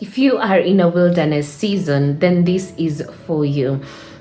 If you are in a wilderness season, then this is for you.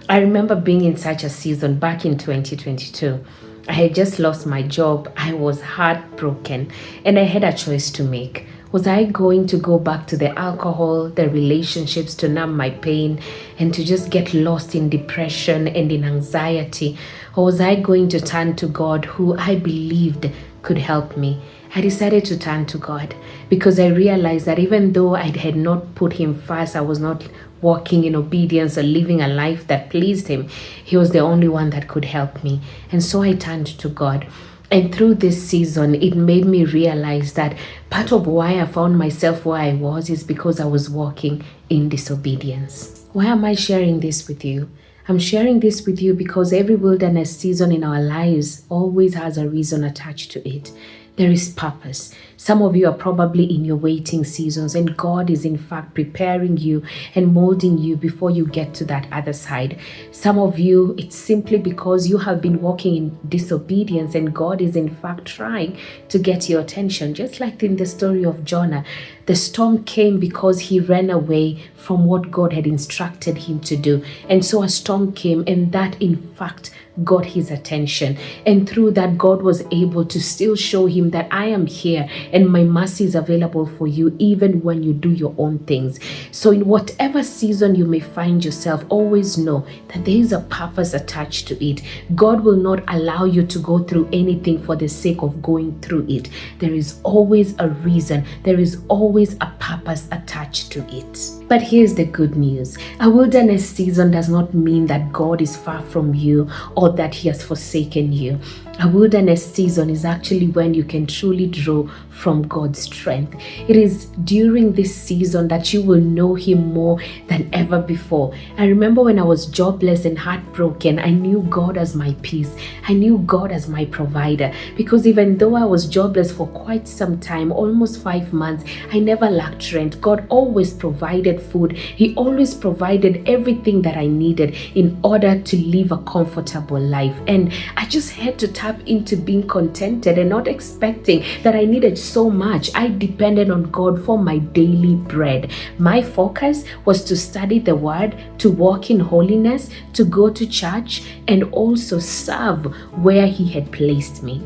I remember being in such a season back in 2022. I had just lost my job. I was heartbroken and I had a choice to make. Was I going to go back to the alcohol, the relationships to numb my pain and to just get lost in depression and in anxiety? Or was I going to turn to God, who I believed could help me? I decided to turn to God because I realized that even though I had not put Him first, I was not walking in obedience or living a life that pleased Him. He was the only one that could help me. And so I turned to God. And through this season, it made me realize that part of why I found myself where I was is because I was walking in disobedience. Why am I sharing this with you? I'm sharing this with you because every wilderness season in our lives always has a reason attached to it. There is purpose. Some of you are probably in your waiting seasons, and God is in fact preparing you and molding you before you get to that other side. Some of you, it's simply because you have been walking in disobedience, and God is in fact trying to get your attention. Just like in the story of Jonah, the storm came because he ran away from what God had instructed him to do. And so a storm came, and that in fact got his attention. And through that, God was able to still show him that I am here and my mercy is available for you even when you do your own things. So in whatever season you may find yourself, always know that there is a purpose attached to it. God will not allow you to go through anything for the sake of going through it. There is always a reason. There is always a purpose attached to it. But here's the good news. A wilderness season does not mean that God is far from you or that He has forsaken you. A wilderness season is actually when you can truly draw from God's strength. It is during this season that you will know Him more than ever before. I remember when I was jobless and heartbroken, I knew God as my peace. I knew God as my provider, because even though I was jobless for quite some time, almost 5 months, I never lacked rent. God always provided food. He always provided everything that I needed in order to live a comfortable life. And I just had to tap into being contented and not expecting that I needed so much. I depended on God for my daily bread. My focus was to study the Word, to walk in holiness, to go to church, and also serve where He had placed me.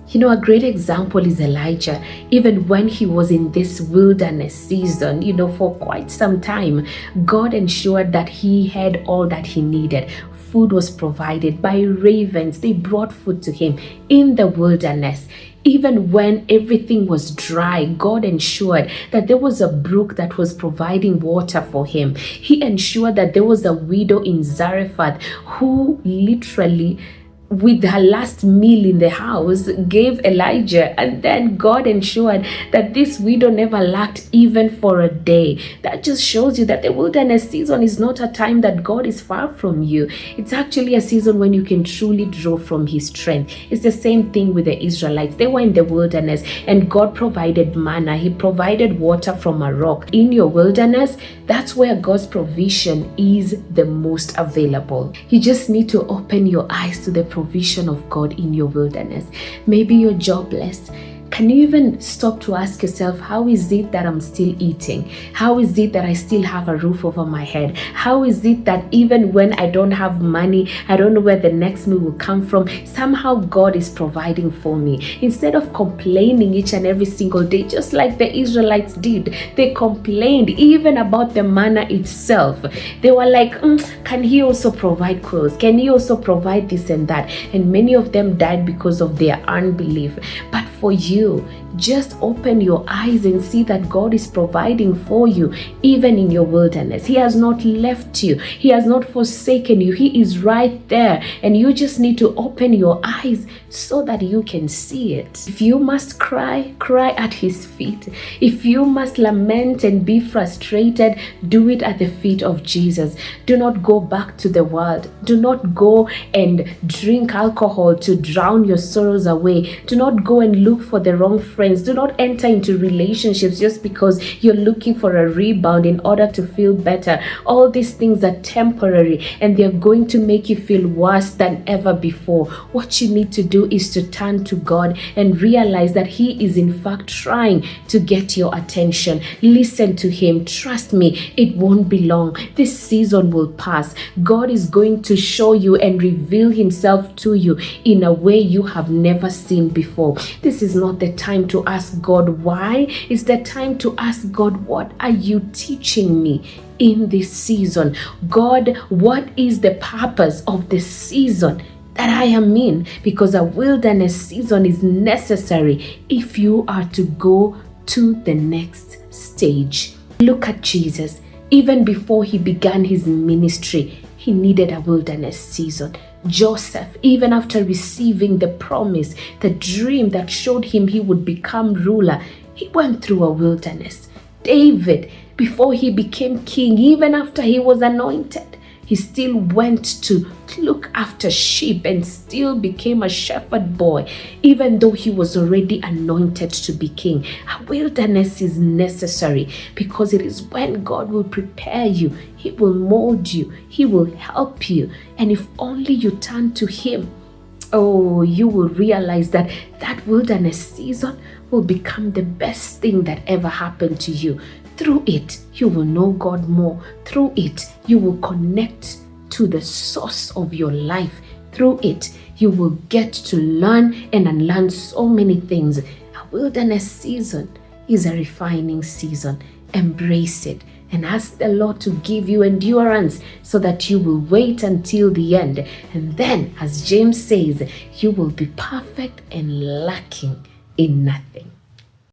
You know, a great example is Elijah. Even when he was in this wilderness season, for quite some time, God ensured that he had all that he needed. Food was provided by ravens. They brought food to him in the wilderness. Even when everything was dry, God ensured that there was a brook that was providing water for him. He ensured that there was a widow in Zarephath who literally, with her last meal in the house, gave Elijah, and then God ensured that this widow never lacked even for a day. That just shows you that the wilderness season is not a time that God is far from you. It's actually a season when you can truly draw from His strength. It's the same thing with the Israelites. They were in the wilderness and God provided manna. He provided water from a rock. In your wilderness, that's where God's provision is the most available. You just need to open your eyes to the provision of God in your wilderness. Maybe you're jobless. Can you even stop to ask yourself, how is it that I'm still eating? How is it that I still have a roof over my head? How is it that even when I don't have money, I don't know where the next meal will come from, somehow God is providing for me? Instead of complaining each and every single day, just like the Israelites did, they complained even about the manna itself. They were like, can He also provide clothes? Can He also provide this and that? And many of them died because of their unbelief. But for you, just open your eyes and see that God is providing for you even in your wilderness. He has not left you. He has not forsaken you. He is right there, and you just need to open your eyes so that you can see it. If you must cry, cry at His feet. If you must lament and be frustrated, do it at the feet of Jesus. Do not go back to the world. Do not go and drink alcohol to drown your sorrows away. Do not go and look for the wrong friends. Do not enter into relationships just because you're looking for a rebound in order to feel better. All these things are temporary and they're going to make you feel worse than ever before. What you need to do is to turn to God and realize that He is in fact trying to get your attention. Listen to Him. Trust me, it won't be long. This season will pass. God is going to show you and reveal Himself to you in a way you have never seen before. This is not the time to ask God why. It's the time to ask God, what are you teaching me in this season? God, what is the purpose of the season that I am in? Because a wilderness season is necessary if you are to go to the next stage. Look at Jesus. Even before He began His ministry, He needed a wilderness season. Joseph, even after receiving the promise, the dream that showed him he would become ruler, he went through a wilderness. David, before he became king, even after he was anointed, he still went to look after sheep and still became a shepherd boy, even though he was already anointed to be king. A wilderness is necessary because it is when God will prepare you. He will mold you. He will help you. And if only you turn to Him, oh, you will realize that that wilderness season will become the best thing that ever happened to you. Through it, you will know God more. Through it, you will connect to the source of your life. Through it, you will get to learn and unlearn so many things. A wilderness season is a refining season. Embrace it and ask the Lord to give you endurance so that you will wait until the end. And then, as James says, you will be perfect and lacking in nothing.